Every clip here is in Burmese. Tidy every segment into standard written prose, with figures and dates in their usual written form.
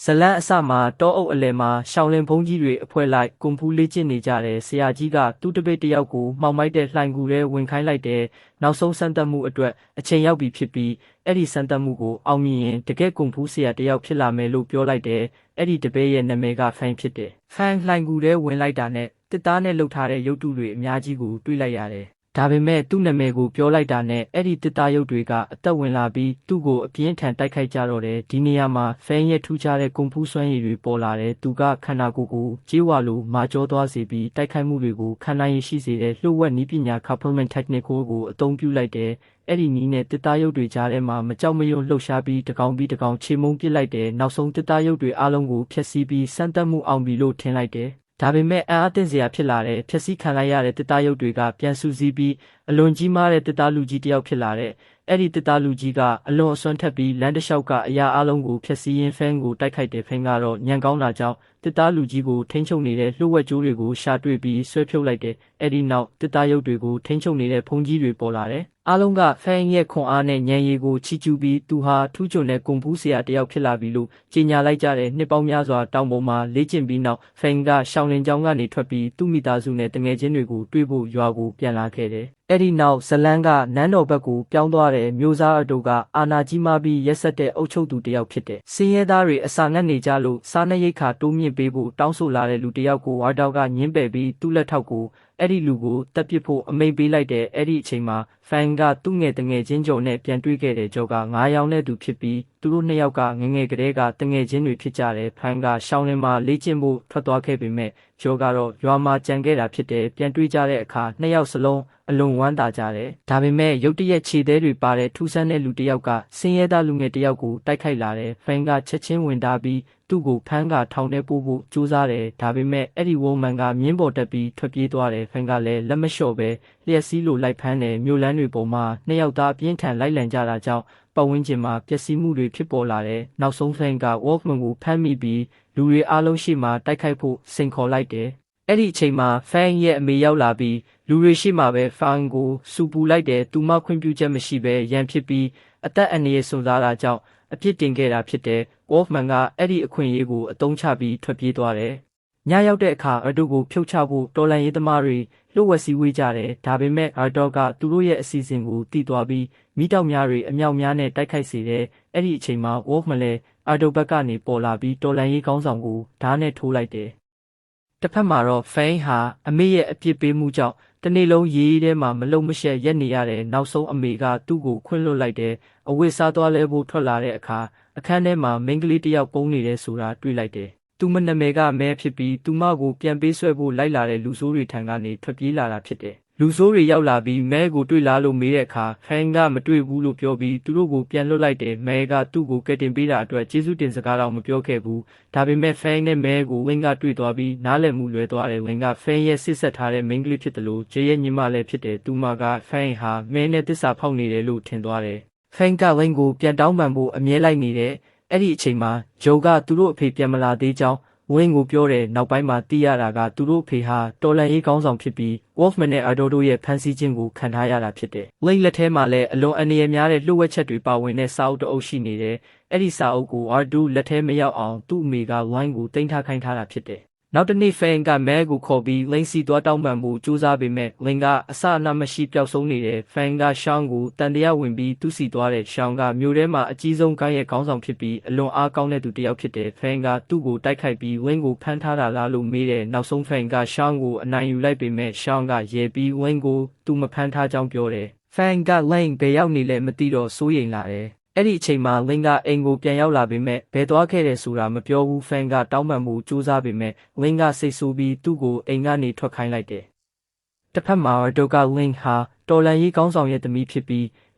ဇလန်းအစမှာတောအုပ်အလယ်မှာရှောင်းလင်ဘုံကြီးတွေအဖွဲ့လိုက်ကွန်ဖူးလေ့ကျင့်နေကြတယ်ဆရာကြီးကသူ့တပည့်တယောက်ကိုမှောက်မိုက်တဲ့လှိုင်ကူထဲဝင်ခိုင်းလိုက်တယ်နောက်ဆုံးစမ်းသပ်မှုအတွက်အချိန်ရောက်ပြီဖြစ်ပြီးအဲ့ဒီစမ်းသပ်မှုကိုအောင်မြင်ရင်တကယ်ကွန်ဖူးဆရာတယောက်ဖြစ်လာမယ်လို့ပြောလိုက်တယ်အဲ့ဒီတပည့်ရဲ့နာမည်ကဖန်ဖြစ်တယ်ဖန်လှိုင်ကူထဲဝင်လိုက်တာနဲ့တစ်သားနဲ့လှုပ်ထားတဲ့ရုပ်တုတွေအများကြီးကိုတွေးလိုက်ရတယ်ဒါပေမဲ့သူ့နာမည်ကိုပြောလိုက်တာနဲ့အဲ့ဒီတစ်သားရုပ်တွေကအသက်ဝင်လာပြီးသူ့ကိုအပြင်းထန်တိုက်ခိုက်ကြတော့တယ်ဒီနေရာမှာဖန်ရဲ့ထူးခြားတဲ့ကွန်ဖူးစွမ်းရည်တွေပေါ်လာတယ်သူကခန္ဓာကိုယ်ကိုကြေးဝါလိုမာကျောသွားစေပြီးတိုက်ခိုက်မှုတွေကိုခံနိုင်ရရှိစေတဲ့လှုပ်ဝက်နည်းပညာ couplement technique ကိုအသုံးပြုလိုက်တယ်အဲ့ဒီနည်းနဲ့တစ်သားရုပ်တွေကြားထဲမှာမကြောက်မရွံ့လှုပ်ရှားပြီးတကောင်ပြီးတကောင်ခြေမုံပစ်လိုက်တယ်နောက်ဆုံးတစ်သားရုပ်တွေအလုံးကိုဖျက်ဆီးပြီးစမ်းသပ်မှုအောင်ပြီလို့ထင်လိုက်တယ်ဒါပေမဲ့အံ့အားသင့်စရာဖြစ်လာတဲ့ဖျက်ဆီးခံလိုက်ရတဲ့တစ်သားရုပ်တွေကပြန်ဆူစည်းပြီးအလွန်ကြီးမားတဲ့တစ်သားလူကြီးတစ်ယောက်ဖြစ်လာတဲ့အဲ့ဒီတစ်သားလူကြီးကအလွန်အစွမ်းထက်ပြီးလမ်းတစ်လျှောက်ကအရာအလုံးကိုဖျက်ဆီးရင်းဖန်ကိုတိုက်ခိုက်တဲ့ဖန်ကတော့ညံကောင်းတာကြောင့်တစ်သားလူကြီးကိုထိန်းချုပ်နေတဲ့လှုပ်ဝက်ကြိုးတွေကိုရှာတွေ့ပြီးဆွဲဖြုတ်လိုက်တဲ့အဲ့ဒီနောက်တစ်သားရုပ်တွေကိုထိန်းချုပ်နေတဲ့ဖုံးကြီးတွေပေါ်လာတယ်အားလုံးကဖန်ရဲ့ခွန်အားနဲ့ဉာဏ်ရည်ကိုချီးကျူးပြီးသူဟာထူးချွန်တဲ့ကွန်ဖူးဆရာတယောက်ဖြစ်လာပြီလို့ကြေညာလိုက်ကြတဲ့နှစ်ပေါင်းများစွာတောင်ပေါ်မှာလေ့ကျင့်ပြီးနောက်ဖန်ကရှောင်းလင်ကျောင်းကနေထွက်ပြီးသူ့မိသားစုနဲ့တငယ်ချင်းတွေကိုတွေ့ဖို့ရွာကိုပြန်လာခဲ့တယ်အဲ့ဒီနောက်ဇလန်းကနန်းတော်ဘက်ကိုပြောင်းသွားတဲ့မျိုးစားအတို့ကအာနာကြီးမားပြီးရက်ဆက်တဲ့အုပ်ချုပ်သူတယောက်ဖြစ်တဲ့စင်းရဲသားတွေအစာငတ်နေကြလို့စားနပ်ရိက္ခာတိုးမြင့်ပေးဖို့တောင်းဆိုလာတဲ့လူတယောက်ကိုဝါတောက်ကညှင်းပယ်ပြီးသူ့လက်ထောက်ကိုအဲ့ဒီလူကိုတပ်ပစ်ဖို့အမိန့်ပေးလိုက်တဲ့အဲ့ဒီအချိန်မှာဖန်ကသူ့ငယ်တငယ်ချင်းကျော်နဲ့ပြန်တွေ့ခဲ့တဲ့ကျော်က9ယောက်နဲ့သူဖြစ်ပြီးသူတို့2ယောက်ကငငယ်ကလေးကတငယ်ချင်းတွေဖြစ်ကြတယ်ဖန်ကရှောင်းလင်းမှာလေ့ကျင့်ဖို့ထွက်သွားခဲ့ပေမဲ့ကျော်ကတော့ရွာမှာကြံခဲ့တာဖြစ်တယ်ပြန်တွေ့ကြတဲ့အခါ2ယောက်စလုံးအလွန်ဝမ်းသာကြတယ်ဒါပေမဲ့ရုတ်တရက်ခြေသေးတွေပါတဲ့ထူးဆန်းတဲ့လူတစ်ယောက်ကဆင်းရဲသားလူငယ်တစ်ယောက်ကိုတိုက်ခိုက်လာတယ်ဖန်ကချက်ချင်းဝင်တာပြီးသူ့ကိုဖမ်းကထောင်ထဲပို့ဖို့ကြိုးစားတယ်ဒါပေမဲ့အဲ့ဒီဝုံမန်ကမြင်းပေါ်တက်ပြီးထွက်ပြေးသွားတယ်ဖန်ကလည်းလက်မလျှော့ပဲလျက်စီးလိုလိုက်ဖမ်းတယ်မြို့လမ်းတွေပေါ်မှာ2ယောက်သားပြင်းထန်လိုက်လံကြတာကြောင့်ပတ်ဝန်းကျင်မှာပျက်စီးမှုတွေဖြစ်ပေါ်လာတယ်နောက်ဆုံးဖန်ကဝေါ့မန်ကိုဖမ်းမိပြီးလူတွေအားလုံးရှိမှတိုက်ခိုက်ဖို့စိန်ခေါ်လိုက်တယ်အဲ့ဒီအချိန်မှာဖန်ရဲ့အမေရောက်လာပြီးလူတွေရှိမှပဲဖန်ကိုစူပူလိုက်တယ်သူမခွင့်ပြုချက်မရှိဘဲရန်ဖြစ်ပြီးအသက်အန္တရာယ်စွန့်စားတာကြောင့်အပြစ်တင်ခဲ့တာဖြစ်တယ်ဝေါ့မန်ကအဲ့ဒီအခွင့်အရေးကိုအသုံးချပြီးထွက်ပြေးသွားတယ်ညရောက်တဲ့အခါအတို့ကိုဖြုတ်ချဖို့တော်လန်ရေးသမားတွေလှုပ်ဝက်စည်းဝေးကြတယ်ဒါပေမဲ့အာဒေါကသူတို့ရဲ့အစီအစဉ်ကိုတီးသွားပြီးမိတောက်များတွေအမြောက်များနဲ့တိုက်ခိုက်စေတယ်အဲ့ဒီအချိန်မှာဝေါ့မန်လည်းအာဒေါဘက်ကနေပေါ်လာပြီးတော်လန်ရေးခေါင်းဆောင်ကိုဓာတ်နဲ့ထိုးလိုက်တယ်တစ်ဖက်မှာတော့ဖန်ဟာအမေရဲ့အပြစ်ပေးမှုကြောင့်တနေ့လုံးရေးထဲမှာမလုံမရှက်ရက်နေရတယ်နောက်ဆုံးအမေကသူ့ကိုခွင့်လွှတ်လိုက်တယ်အဝတ်စားသွားလဲဖို့ထွက်လာတဲ့အခါအခန်းထဲမှာမိန်းကလေးတစ်ယောက်ပုန်းနေတယ်ဆိုတာတွေ့လိုက်တယ်သူမနာမည်ကမဲဖြစ်ပြီးသူမကိုပြန်ပေးဆွဲဖို့လိုက်လာတဲ့လူဆိုးတွေထံကနေထွက်ပြေးလာတာဖြစ်တယ်လူဆိုးတွေရောက်လာပြီးမဲကိုတွေ့လာလို့မေးတဲ့အခါဖန်ကမတွေ့ဘူးလို့ပြောပြီးသူတို့ကိုပြန်လွှတ်လိုက်တယ်မဲကသူ့ကိုကယ်တင်ပေးတာအတွက်ကျေးဇူးတင်စကားတော့မပြောခဲ့ဘူးဒါပေမဲ့ဖန်နဲ့မဲကိုဝင်းကတွေ့သွားပြီးနားလည်မှုလွဲသွားတယ်ဝင်းကဖန်ရဲ့စစ်ဆက်ထားတဲ့မိန်းကလေးဖြစ်တယ်လို့ဂျေရဲ့ညီမလည်းဖြစ်တယ်သူမကဖန်ဟာမဲနဲ့တစ္ဆာဖောက်နေတယ်လို့ထင်သွားတယ်ဖန်ကဝင်းကိုပြန်တောင်းပန်ဖို့အမြဲလိုက်နေတယ်အဲ့ဒီအချိန်မှာဂျိုကသူတို့အဖေပြန်မလာသေးကြောင်းဝင်းကိုပြောတယ်နောက်ပိုင်းမှာသိရတာကသူတို့အဖေဟာတော်လန်ရေးကောင်းဆောင်ဖြစ်ပြီးဝေါ့မန်နဲ့အာဒိုတို့ရဲ့ဖန်ဆီးခြင်းကိုခံထားရတာဖြစ်တယ်လိမ့်လက်ထဲမှာလည်းအလွန်အန္တရာယ်များတဲ့လှုပ်ဝက်ချက်တွေပါဝင်တဲ့စာအုပ်တစ်အုပ်ရှိနေတယ်အဲ့ဒီစာအုပ်ကိုအာဒိုလက်ထဲမရောက်အောင်သူ့အမေကဝိုင်းကိုတင်ထားခိုင်းထားတာဖြစ်တယ်နောက်တနေ့ဖန်ကမဲကိုခေါ်ပြီးလိန်စီသွားတောင်းပန်ဖို့ကြိုးစားပေမဲ့လင်ကအစအနမရှိပျောက်ဆုံးနေတယ်ဖန်ကရှောင်းကိုတန်တရားဝင်ပြီးသူ့စီသွားတဲ့ရှောင်းကမြို့ထဲမှာအကြီးဆုံးကိုင်းရဲ့ခေါင်းဆောင်ဖြစ်ပြီးအလွန်အားကောင်းတဲ့သူတစ်ယောက်ဖြစ်တယ်ဖန်ကသူ့ကိုတိုက်ခိုက်ပြီးဝင်းကိုဖမ်းထားတာလားလို့မေးတယ်နောက်ဆုံးဖန်ကရှောင်းကိုအနိုင်ယူလိုက်ပေမဲ့ရှောင်းကရဲပြီးဝင်းကိုသူမဖမ်းထားကြောင်းပြောတယ်ဖန်ကလိန်ဘယ်ရောက်နေလဲမသိတော့စိုးရိမ်လာတယ်အဲ့ဒီအချိန်မှာလင်ကအိမ်ကိုပြန်ရောက်လာပေမဲ့ဘယ်သွားခဲ့တယ်ဆိုတာမပြောဘူးဖန်ကတောင်းပန်မှုစူးစမ်းပေမဲ့လင်ကစိတ်ဆိုးပြီးသူ့ကိုအိမ်ကနေထွက်ခိုင်းလိုက်တယ်တစ်ဖက်မှာဒိုကလင်ဟာတော်လန်ရေးကောင်းဆောင်ရဲ့သမီးဖြစ်ပြီ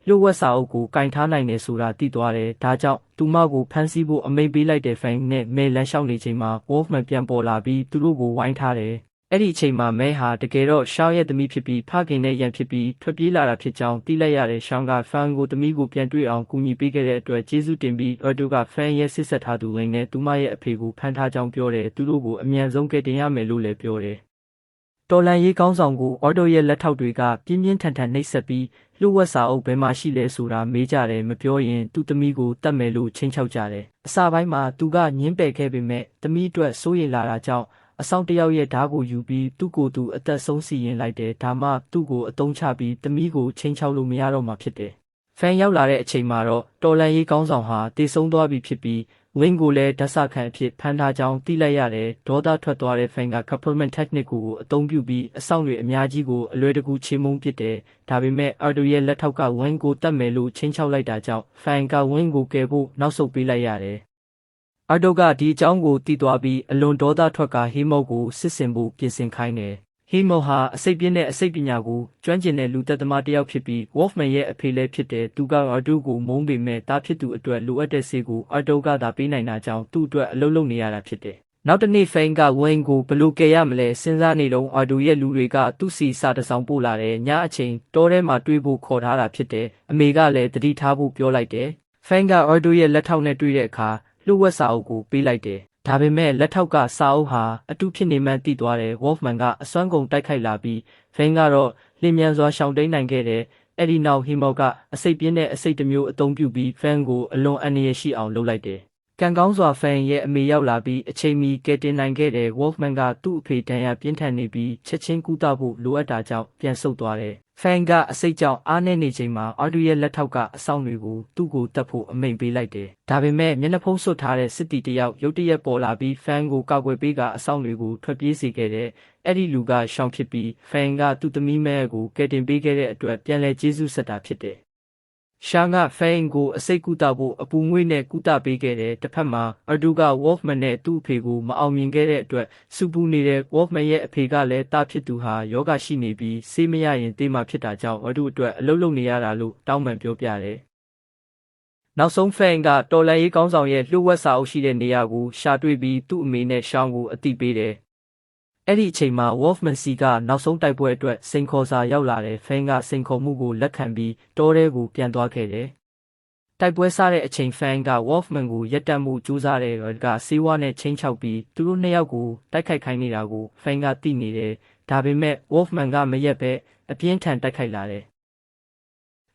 းလျှို့ဝှက်စာအုပ်ကိုကင်ထားနိုင်တယ်ဆိုတာသိသွားတယ်ဒါကြောင့်သူမကိုဖမ်းဆီးဖို့အမိန့်ပေးလိုက်တဲ့ဖန်နဲ့မဲလန်းလျှောက်နေချိန်မှာဝေါ့မန်ပြန်ပေါ်လာပြီးသူတို့ကိုဝိုင်းထားတယ်အဲ့ဒီအချိန်မှာမဲဟာတကယ်တော့ရှောင်းရဲ့သမီးဖြစ်ပြီးဖခင်နဲ့ရန်ဖြစ်ပြီးထွက်ပြေးလာတာဖြစ်ကြောင်းသိလိုက်ရတဲ့ရှောင်းကဖန်ကိုသမီးကိုပြန်တွေ့အောင်ကူညီပေးခဲ့တဲ့အတွက်ကျေးဇူးတင်ပြီးအော်တိုကဖန်ရဲ့စစ်ဆက်ထားသူဝင်နဲ့သူမရဲ့အဖေကိုဖမ်းထားကြောင်းပြောတယ်သူတို့ကိုအမြန်ဆုံးကယ်တင်ရမယ်လို့လည်းပြောတယ်တော်လန်ရေးကောင်းဆောင်ကိုအော်တိုရဲ့လက်ထောက်တွေကပြင်းပြင်းထန်ထန်နှိပ်စက်ပြီး လှုပ်ဝက်စာအုပ်ဘယ်မှာရှိလဲဆိုတာမေးကြတယ်မပြောရင်သူ့သမီးကိုတတ်မယ်လို့ချင်းချောက်ကြတယ်အစပိုင်းမှာသူကညင်းပယ်ခဲ့ပေမဲ့သမီးအတွက်စိုးရိမ်လာတာကြောင့်အဆောင်တယောက်ရဲ့ဓာတ်ကိုယူပြီးသူ့ကိုယ်သူအသက်ဆုံးစီရင်လိုက်တယ်ဒါမှသူ့ကိုအသုံးချပြီးသမီးကိုချင်းချောက်လို့မရတော့မှာဖြစ်တယ်ဖန်ရောက်လာတဲ့အချိန်မှာတော့တော်လန်ရေးကောင်းဆောင်ဟာတည်ဆုံးသွားပြီဖြစ်ပြီးဝင်းကိုလည်းဓာတ်စခန်းအဖြစ်ဖမ်းထားကြောင်းသိလိုက်ရတယ်ဒေါသထွက်သွားတဲ့ဖန်က Couplement Technique ကိုအသုံးပြုပြီးအဆောင်တွေအများကြီးကိုအလွယ်တကူချေမှုန်းပစ်တယ်ဒါပေမဲ့အာဒိုရဲ့လက်ထောက်ကဝင်းကိုတတ်မယ်လို့ချင်းချောက်လိုက်တာကြောင့်ဖန်ကဝင်းကိုကယ်ဖို့နောက်ဆုတ်ပေးလိုက်ရတယ်အာဒိုကဒီအကြောင်းကိုသိသွားပြီးအလွန်ဒေါသထွက်ကဟေးမော့ကိုစစ်စင်ဖို့ပြင်ဆင်ခိုင်းတယ်ဟေးမော့ဟာအစိတ်ပြင်းတဲ့အစိတ်ပညာကိုကျွမ်းကျင်တဲ့လူသက်သမားတစ်ယောက်ဖြစ်ပြီး Wolfman ရဲ့အဖေလည်းဖြစ်တယ်သူကအာဒိုကိုမုန်းပေမဲ့တားဖြစ်သူအတွက်လိုအပ်တဲ့ဆေးကိုအာဒိုကသာပေးနိုင်တာကြောင့်သူ့အတွက်အလုပ်လုပ်နေရတာဖြစ်တယ်နောက်တစ်နေ့ဖိန်ကဝင်းကိုဘလို့ကယ်ရမလဲစဉ်းစားနေတော့အာဒိုရဲ့လူတွေကသူ့စီစာတစောင်ပို့လာတယ်ညအချိန်တောထဲမှာတွေ့ဖို့ခေါ်ထားတာဖြစ်တယ်အမေကလည်းတတိထားဖို့ပြောလိုက်တယ်ဖိန်ကအာဒိုရဲ့လက်ထောက်နဲ့တွေ့တဲ့အခါလှုပ်ဝက်စာအုပ်ကိုပေးလိုက်တယ်ဒါပေမဲ့လက်ထောက်ကစာအုပ်ဟာအတူဖြစ်နေမှန်းသိသွားတယ် Wolfman ကအစွမ်းကုန်တိုက်ခိုက်လာပြီးဖင်ကတော့လျင်မြန်စွာရှောင်တိန်နိုင်ခဲ့တယ်အဲ့ဒီနောက်ဟီမော့ကအစိတ်ပြင်းတဲ့အစိတ်တစ်မျိုးအသုံးပြုပြီးဖန်ကိုအလွန်အန္တရာယ်ရှိအောင်လုပ်လိုက်တယ်ကံကောင်းစွာဖန်ရဲ့အမေရောက်လာပြီးအချိန်မီကယ်တင်နိုင်ခဲ့တဲ့ Wolfman ကသူ့အဖေတန်ရာပြင်းထန်နေပြီးချက်ချင်းကူးတာဖို့လိုအပ်တာကြောင့်ပြန်ဆုတ်သွားတယ်ဖန်ကအစိတ်ကြောင့်အားနည်းနေချိန်မှာအာဒူရဲ့လက်ထောက်ကအဆောင်တွေကိုသူ့ကိုတတ်ဖို့အမိန့်ပေးလိုက်တယ်။ဒါပေမဲ့မျက်နှာဖုံးဆွတ်ထားတဲ့စစ်တီတယောက်ရုတ်တရက်ပေါ်လာပြီးဖန်ကိုကောက်ွယ်ပေးကအဆောင်တွေကိုထွက်ပြေးစေခဲ့တဲ့အဲ့ဒီလူကရှောင်ဖြစ်ပြီးဖန်ကသူ့သမီးမဲကိုကယ်တင်ပေးခဲ့တဲ့အတွက်ပြန်လည်ကျေးဇူးဆက်တာဖြစ်တယ်။ရှာငါဖန်ကိုအစိတ်ကူတာဖို့အပူငွေ့နဲ့ကူတာပေးခဲ့တဲ့တစ်ဖက်မှာအာဒူက Wolfman နဲ့သူ့အဖေကိုမအောင်မြင်ခဲ့တဲ့အတွက်စူပူနေတဲ့ Wolfman ရဲ့အဖေကလည်းတားဖြစ်သူဟာယောဂရှိနေပြီးဆေးမရရင်တေးမှဖြစ်တာကြောင့်အာဒူအတွက်အလုပ်လုပ်နေရတာလို့တောင်းပန်ပြောပြတယ်။နောက်ဆုံးဖန်ကတော်လန်ရေးကောင်းဆောင်ရဲ့လှုပ်ဝက်စာအုပ်ရှိတဲ့နေရာကိုရှာတွေ့ပြီးသူ့အမေနဲ့ရှောင်းကိုအတိပေးတယ်။အဲ့ဒီအချိန်မှာ Wolfman စီကနောက်ဆုံးတိုက်ပွဲအတွက်စိန်ခေါ်စာရောက်လာတဲ့ဖန်ကစိန်ခေါ်မှုကိုလက်ခံပြီးတောထဲကိုပြန်သွားခဲ့တယ်။တိုက်ပွဲစားတဲ့အချိန်ဖန်က Wolfman ကိုရက်တက်မှုကြိုးစားတဲ့ကဆေးဝါးနဲ့ချင်းချောက်ပြီးသူတို့နှစ်ယောက်ကိုတိုက်ခိုက်ခိုင်းနေတာကိုဖန်ကသိနေတယ်။ဒါပေမဲ့ Wolfman ကမရက်ပဲအပြင်းထန်တိုက်ခိုက်လာတယ်။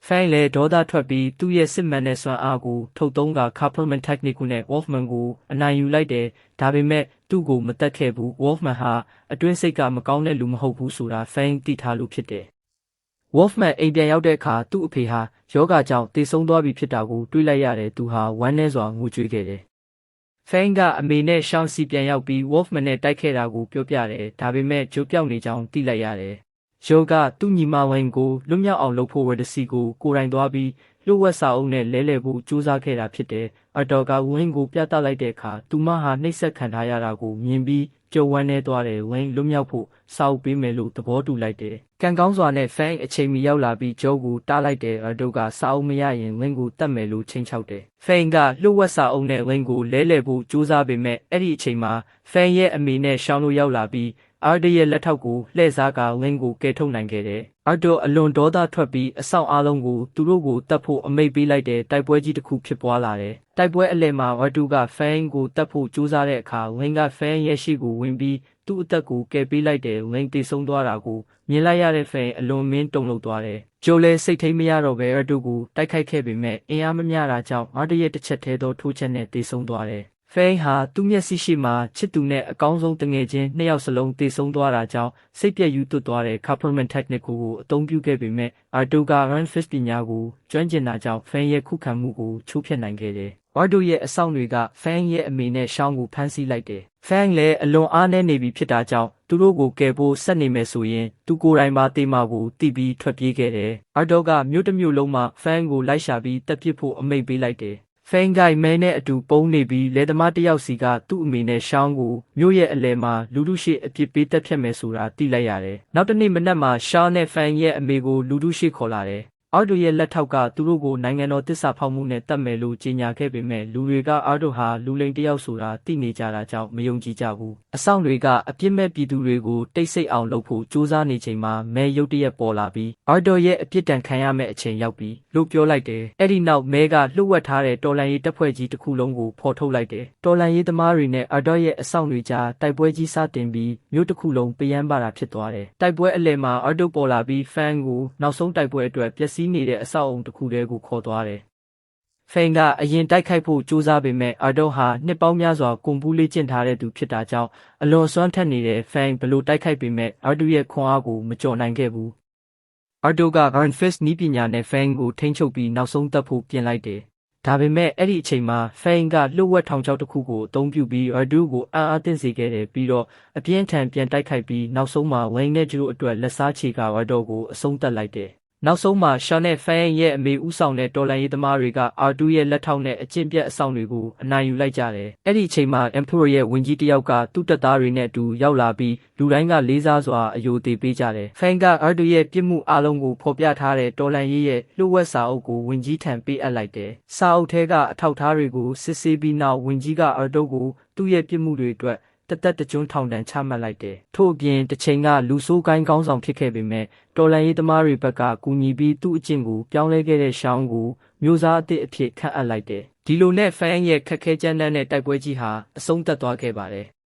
ဖန်လည်းဒေါသထွက်ပြီးသူ့ရဲ့စစ်မှန်တဲ့စွမ်းအားကိုထုတ်သုံးက Couplement Technique နဲ့ Wolfman ကိုအနိုင်ယူလိုက်တယ်။ဒါပေမဲ့သူ့ကိုမတတ်ခဲ့ဘူး Wolfman ဟာအတွင်းစိတ်ကမကောင်းတဲ့လူမဟုတ်ဘူးဆိုတာဖန်သိထားလို့ဖြစ်တယ်။ Wolfman အိမ်ပြန်ရောက်တဲ့အခါသူ့အဖေဟာယောဂကြောင့်တေဆုံးသွားပြီဖြစ်တာကိုတွေးလိုက်ရတယ်သူဟာဝမ်းနည်းစွာငိုကြွေးခဲ့တယ်။ဖန်ကအမေနဲ့ရှောင်းစီပြန်ရောက်ပြီး Wolfman နဲ့တိုက်ခဲ့တာကိုပြောပြတယ်ဒါပေမဲ့ဂျိုးပြောက်နေကြောင်းသိလိုက်ရတယ်။ယောဂသူ့ညီမဝင်းကိုလွတ်မြောက်အောင်လုပ်ဖို့ဝဒစီကိုကိုယ်တိုင်သွားပြီးလှုပ်ဝက်စာအုပ်နဲ့လဲလှယ်ဖို့ကြိုးစားခဲ့တာဖြစ်တယ်။အတော်ကဝင်းကိုပြသလိုက်တဲ့အခါသူမဟာနှိပ်စက်ခံထားရတာကိုမြင်ပြီးကြုံဝမ်းနေသွားတယ်ဝင်းလွတ်မြောက်ဖို့စာအုပ်ပေးမယ်လို့သဘောတူလိုက်တယ်။ကံကောင်းစွာနဲ့ဖန်အချိန်မီရောက်လာပြီးဂျိုးကိုတားလိုက်တယ်အတော်ကစာအုပ်မရရင်ဝင်းကိုတတ်မယ်လို့ချိန်ချောက်တယ်။ဖန်ကလှုပ်ဝက်စာအုပ်နဲ့ဝင်းကိုလဲလှယ်ဖို့ကြိုးစားပေမဲ့အဲ့ဒီအချိန်မှာဖန်ရဲ့အမေနဲ့ရှောင်းလို့ရောက်လာပြီးအာဒိရဲ့လက်ထောက်ကိုလှည့်စားကဝင်းကိုကယ်ထုတ်နိုင်ခဲ့တယ်။အာဒိုအလွန်ဒေါသထွက်ပြီးအဆောင်အားလုံးကိုသူတို့ကိုတတ်ဖို့အမိန့်ပေးလိုက်တဲ့တိုက်ပွဲကြီးတစ်ခုဖြစ်ပွားလာတယ်။တိုက်ပွဲအလယ်မှာဝတ်တူကဖန်ကိုတတ်ဖို့ကြိုးစားတဲ့အခါဝင်းကဖန်ရဲ့ရှိကိုဝင်ပြီးသူ့အသက်ကိုကယ်ပေးလိုက်တဲ့ဝင်းတေဆုံးသွားတာကိုမြင်လိုက်ရတဲ့ဖန်အလွန်မင်းတုန်လှုပ်သွားတယ်။ဂျိုလည်းစိတ်ထိန်မရတော့ဘဲဝတ်တူကိုတိုက်ခိုက်ခဲ့ပေမဲ့အင်အားမမျှတာကြောင့်အာဒိရဲ့တစ်ချက်သေးသောထိုးချက်နဲ့တေဆုံးသွားတယ်။ဖန်ဟာသူ့မျက်စိရှိမှချစ်သူနဲ့အကောင်းဆုံးတငယ်ချင်းနှစ်ယောက်စလုံးတေဆုံးသွားတာကြောင့်စိတ်ပြည့်ယူသွတ်သွားတဲ့ Couplement Technique ကိုအသုံးပြုခဲ့ပေမဲ့အာဒိုက Run Fist ပညာကိုကျွမ်းကျင်တာကြောင့်ဖန်ရဲ့ခုခံမှုကိုချိုးဖျက်နိုင်ခဲ့တယ်။အာဒိုရဲ့အဆောင်တွေကဖန်ရဲ့အမေနဲ့ရှောင်းကိုဖမ်းဆီးလိုက်တယ်။ဖန်လည်းအလွန်အားနည်းနေပြီဖြစ်တာကြောင့်သူတို့ကိုကယ်ဖို့ဆက်နေမယ်ဆိုရင်သူကိုယ်တိုင်ပါတေးမာကိုတီးပြီးထွက်ပြေးခဲ့တယ်။အာဒိုကမြို့တစ်မြို့လုံးမှာဖန်ကိုလိုက်ရှာပြီးတပ်ပစ်ဖို့အမိန့်ပေးလိုက်တယ်။ဖန်ဂိုင်မဲနဲ့အတူပုံနေပြီးလယ်သမားတစ်ယောက်စီကသူ့အမေနဲ့ရှောင်းကိုမြို့ရဲ့အလယ်မှာလူထုရှိအပြစ်ပေးတက်ဖြတ်မယ်ဆိုတာသိလိုက်ရတယ်။နောက်တစ်နေ့မနက်မှာရှောင်းနဲ့ဖန်ရဲ့အမေကိုလူထုရှိခေါ်လာတယ်။အာဒိုရဲ့လက်ထောက်ကသူတို့ကိုနိုင်ငံတော်တစ္ဆာဖောက်မှုနဲ့တတ်မယ်လို့ကြေညာခဲ့ပေမဲ့လူတွေကအာဒိုဟာလူလိမ်တစ်ယောက်ဆိုတာသိနေကြတာကြောင့်မယုံကြည်ကြဘူး။အဆောင်တွေကအပြစ်မဲ့ပြည်သူတွေကိုတိတ်ဆိတ်အောင်လုပ်ဖို့ကြိုးစားနေချိန်မှာမဲရုတ်တရက်ပေါ်လာပြီးအာဒိုရဲ့အပြစ်ဒဏ်ခံရမယ့်အချိန်ရောက်ပြီလို့ပြောလိုက်တယ်။အဲ့ဒီနောက်မဲကလှုပ်ဝက်ထားတဲ့တော်လန်ရေးတပ်ဖွဲ့ကြီးတစ်ခုလုံးကိုဖော်ထုတ်လိုက်တယ်။တော်လန်ရေးသမားတွေနဲ့အာဒိုရဲ့အဆောင်တွေကြားတိုက်ပွဲကြီးစတင်ပြီးမြို့တစ်ခုလုံးပယမ်းပါတာဖြစ်သွားတယ်။တိုက်ပွဲအလယ်မှာအာဒိုပေါ်လာပြီးဖန်ကိုနောက်ဆုံးတိုက်ပွဲအတွက်ပျက်စီး စီးနေတဲ့အဆောက်အုံတစ်ခုတည်းကိုခေါ်သွားတယ်။ဖိန်ကအရင်တိုက်ခိုက်ဖို့ကြိုးစားပေမဲ့အာဒိုဟာနှစ်ပေါင်းများစွာကွန်ပူးလေ့ကျင့်ထားတဲ့သူဖြစ်တာကြောင့်အလွန်စွမ်းထက်နေတဲ့ဖိန်ဘလို့တိုက်ခိုက်ပေမဲ့အာဒိုရဲ့ခွန်အားကိုမကျော်နိုင်ခဲ့ဘူး။အာဒိုက Iron Fist နည်းပညာနဲ့ဖိန်ကိုထိန်းချုပ်ပြီးနောက်ဆုံးတက်ဖို့ပြင်လိုက်တယ်။ဒါပေမဲ့အဲ့ဒီအချိန်မှာဖိန်ကလှုပ်ဝက်ထောင်ချောက်တစ်ခုကိုအသုံးပြုပြီးအာဒိုကိုအားသင့်စေခဲ့တယ်ပြီးတော့အပြင်းထန်ပြန်တိုက်ခိုက်ပြီးနောက်ဆုံးမှာဝိန်နဲ့ဂျိုအတွက်လက်စားချေကအာဒိုကိုအဆုံးသတ်လိုက်တယ်။နောက်ဆုံးမှာရှာနဲ့ဖန်ရဲ့အမေဦးဆောင်တဲ့တော်လန်ရေးသမားတွေကအာဒူရဲ့လက်ထောက်နဲ့အကျင့်ပြတ်အဆောင်တွေကိုအနိုင်ယူလိုက်ကြတယ်။အဲ့ဒီအချိန်မှာ Emperor ရဲ့ဝင်ကြီးတယောက်ကသူ့တပ်သားတွေနဲ့အတူရောက်လာပြီးလူတိုင်းကလေးစားစွာအယိုသေးပေးကြတယ်။ဖန်ကအာဒူရဲ့ပြစ်မှုအလုံးကိုဖော်ပြထားတဲ့တော်လန်ရေးရဲ့လှုပ်ဝက်စာအုပ်ကိုဝင်ကြီးထံပေးအပ်လိုက်တယ်။စာအုပ်ထဲကအထောက်အထားတွေကိုစစ်ဆေးပြီးနောက်ဝင်ကြီးကအာဒူကိုသူ့ရဲ့ပြစ်မှုတွေအတွက်တသက်တကျွန်းထောင်ဒဏ်ချမှတ်လိုက်တယ်။ထို့အပြင်တစ်ချိန်ကလူဆိုးကိုင်းကောင်းဆောင်ဖြစ်ခဲ့ပေမဲ့တော်လန်ရေးသမားတွေဘက်ကကူညီပြီးသူ့အကျင့်ကိုပြောင်းလဲခဲ့တဲ့ရှောင်းကိုမျိုးစားအသစ်အဖြစ်ခန့်အပ်လိုက်တယ်။ဒီလိုနဲ့ဖန်ရဲ့ခက်ခဲကြမ်းတမ်းတဲ့တိုက်ပွဲကြီးဟာအဆုံးသတ်သွားခဲ့ပါတယ်။